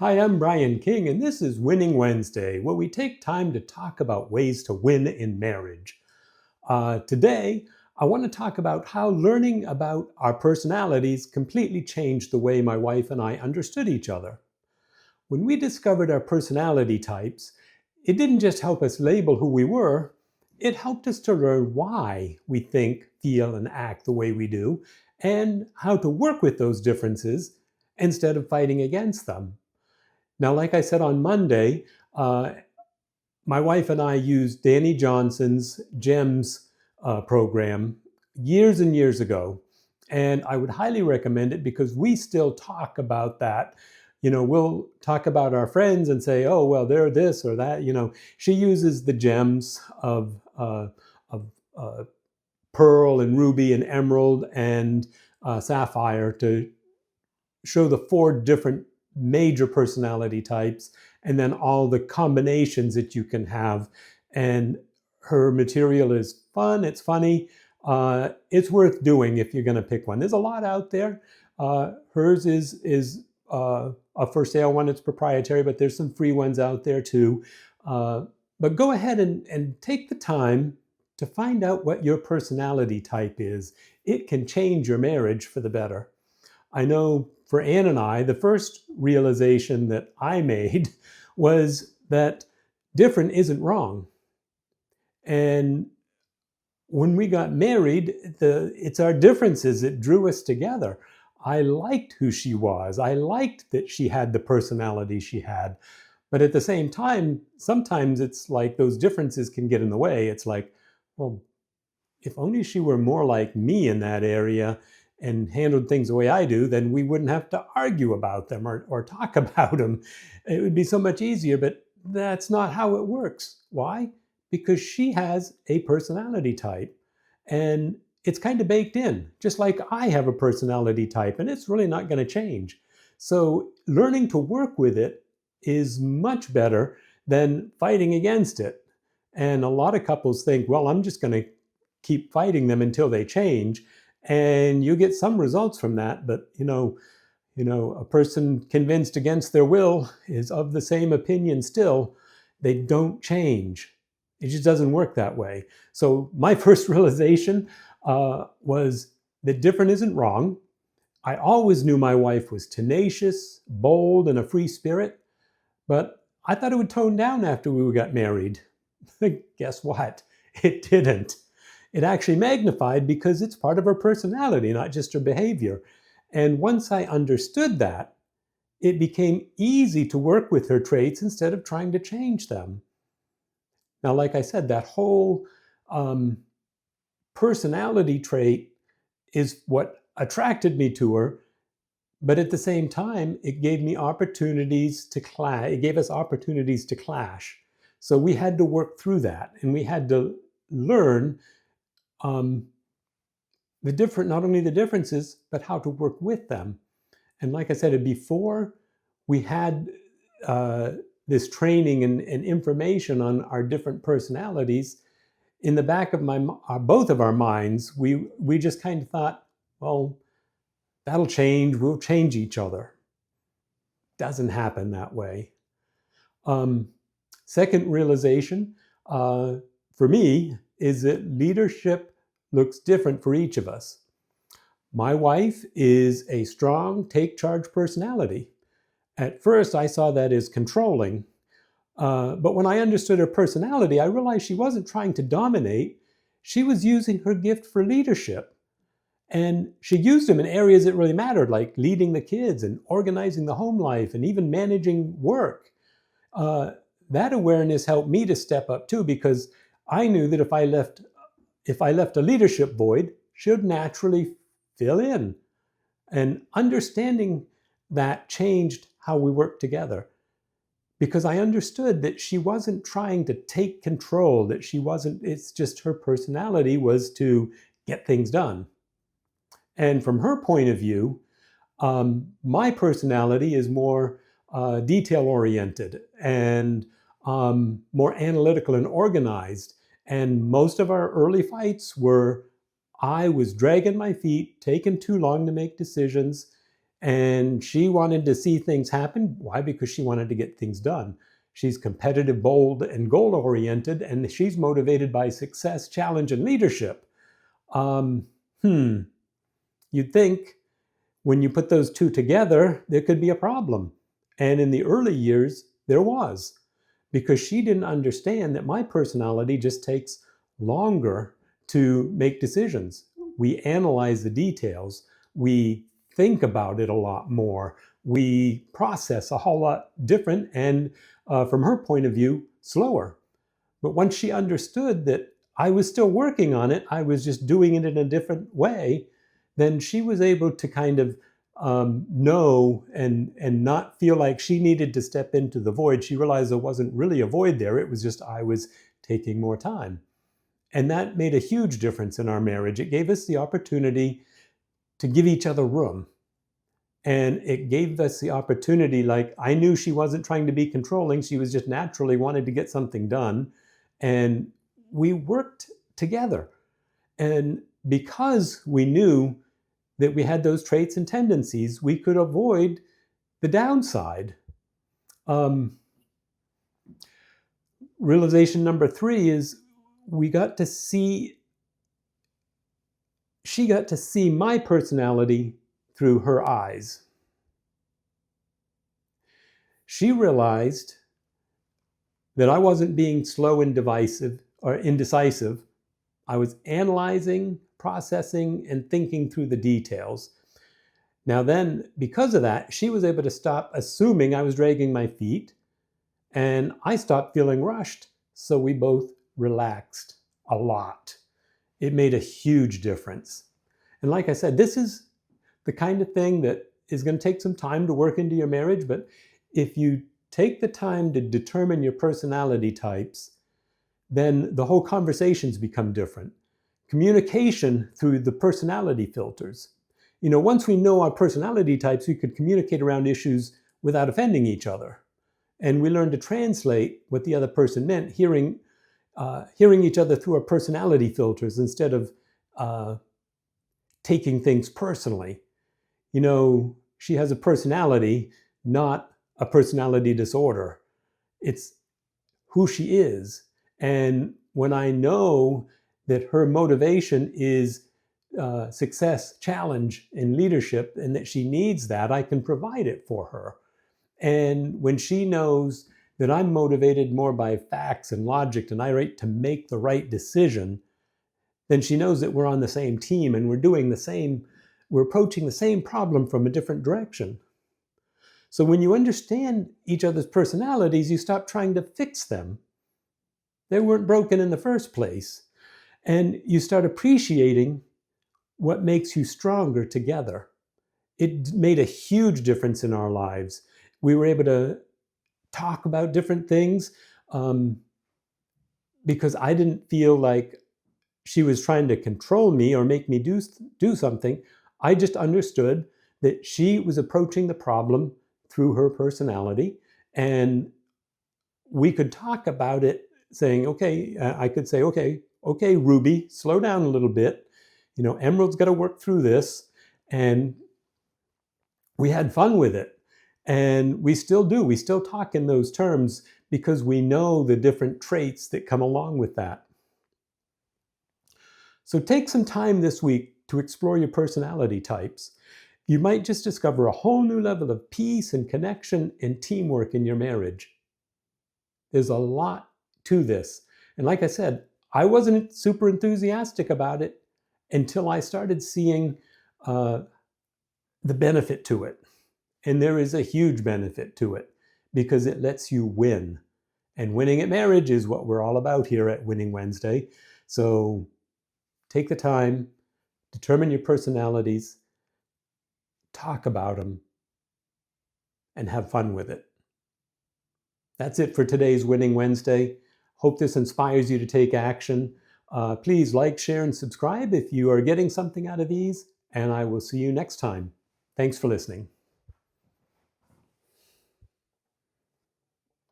Hi, I'm Brian King, and this is Winning Wednesday, where we take time to talk about ways to win in marriage. Today, I want to talk about how learning about our personalities completely changed the way my wife and I understood each other. When we discovered our personality types, it didn't just help us label who we were, it helped us to learn why we think, feel, and act the way we do, and how to work with those differences instead of fighting against them. Now, like I said on Monday, uh, my wife and I used Danny Johnson's GEMS program years and years ago. And I would highly recommend it because we still talk about that. We'll talk about our friends and say, oh, well, they're this or that. She uses the gems of pearl and ruby and emerald and sapphire to show the four different major personality types and then all the combinations that you can have. And her material is fun, it's funny, it's worth doing if you're going to pick one. There's a lot out there. Hers is a for sale one, it's proprietary, but there's some free ones out there too. But go ahead and take the time to find out what your personality type is. It can change your marriage for the better. I know for Ann and I, the first realization that I made was that different isn't wrong. And when we got married, it's our differences that drew us together. I liked who she was. I liked that she had the personality she had. But at the same time, sometimes it's like those differences can get in the way. It's like, well, if only she were more like me in that area and handled things the way I do, then we wouldn't have to argue about them or talk about them. It would be so much easier, but that's not how it works. Why? Because she has a personality type and it's kind of baked in, just like I have a personality type and it's really not going to change. So learning to work with it is much better than fighting against it. And a lot of couples think, well, I'm just going to keep fighting them until they change, and you get some results from that. But a person convinced against their will is of the same opinion still. They don't change. It just doesn't work that way. So my first realization was that different isn't wrong. I always knew my wife was tenacious, bold, and a free spirit, but I thought it would tone down after we got married. Guess what? It didn't. It actually magnified because it's part of her personality, not just her behavior. And once I understood that, it became easy to work with her traits instead of trying to change them. Now, like I said, that whole personality trait is what attracted me to her. But at the same time, it gave me opportunities to clash. It gave us opportunities to clash. So we had to work through that, and we had to learn not only the differences, but how to work with them. And like I said, before we had this training and information on our different personalities, in the back of both of our minds, we just kind of thought, well, that'll change. We'll change each other. Doesn't happen that way. Second realization for me is that leadership looks different for each of us. My wife is a strong, take charge personality. At first, I saw that as controlling. But when I understood her personality, I realized she wasn't trying to dominate. She was using her gift for leadership. And she used them in areas that really mattered, like leading the kids and organizing the home life and even managing work. That awareness helped me to step up too, because I knew that if I left a leadership void, she'd naturally fill in. And understanding that changed how we worked together, because I understood that she wasn't trying to take control, it's just her personality was to get things done. And from her point of view, my personality is more detail oriented and more analytical and organized. And most of our early fights were I was dragging my feet, taking too long to make decisions, And she wanted to see things happen. Why? Because she wanted to get things done. She's competitive, bold, and goal-oriented, and she's motivated by success, challenge, and leadership. Um, hmm, you'd think when you put those two together, there could be a problem. And in the early years, there was, because she didn't understand that my personality just takes longer to make decisions. We analyze the details. We think about it a lot more. We process a whole lot different and, from her point of view, slower. But once she understood that I was still working on it, I was just doing it in a different way, then she was able to kind of know and not feel like she needed to step into the void. She realized there wasn't really a void there. It was just I was taking more time. And that made a huge difference in our marriage. It gave us the opportunity to give each other room. And it gave us the opportunity, like, I knew she wasn't trying to be controlling. She was just naturally wanted to get something done. And we worked together. And because we knew that we had those traits and tendencies, we could avoid the downside. Realization number 3 is she got to see my personality through her eyes. She realized that I wasn't being slow and divisive or indecisive. I was analyzing, processing, and thinking through the details. Now then, because of that, she was able to stop assuming I was dragging my feet, and I stopped feeling rushed. So we both relaxed a lot. It made a huge difference. And like I said, this is the kind of thing that is going to take some time to work into your marriage, but if you take the time to determine your personality types, then the whole conversations become different. Communication through the personality filters. Once we know our personality types, we could communicate around issues without offending each other. And we learn to translate what the other person meant, hearing each other through our personality filters instead of taking things personally. She has a personality, not a personality disorder. It's who she is. And when I know that her motivation is success, challenge, and leadership, and that she needs that, I can provide it for her. And when she knows that I'm motivated more by facts and logic and I right to make the right decision, then she knows that we're on the same team and we're approaching the same problem from a different direction. So when you understand each other's personalities, you stop trying to fix them. They weren't broken in the first place. And you start appreciating what makes you stronger together. It made a huge difference in our lives. We were able to talk about different things because I didn't feel like she was trying to control me or make me do something. I just understood that she was approaching the problem through her personality, and we could talk about it saying, okay, I could say, okay, Ruby, slow down a little bit. Emerald's got to work through this. And we had fun with it. And we still do. We still talk in those terms because we know the different traits that come along with that. So take some time this week to explore your personality types. You might just discover a whole new level of peace and connection and teamwork in your marriage. There's a lot to this. And like I said, I wasn't super enthusiastic about it until I started seeing the benefit to it. And there is a huge benefit to it because it lets you win. And winning at marriage is what we're all about here at Winning Wednesday. So take the time, determine your personalities, talk about them, and have fun with it. That's it for today's Winning Wednesday. Hope this inspires you to take action. Please like, share, and subscribe if you are getting something out of these, and I will see you next time. Thanks for listening.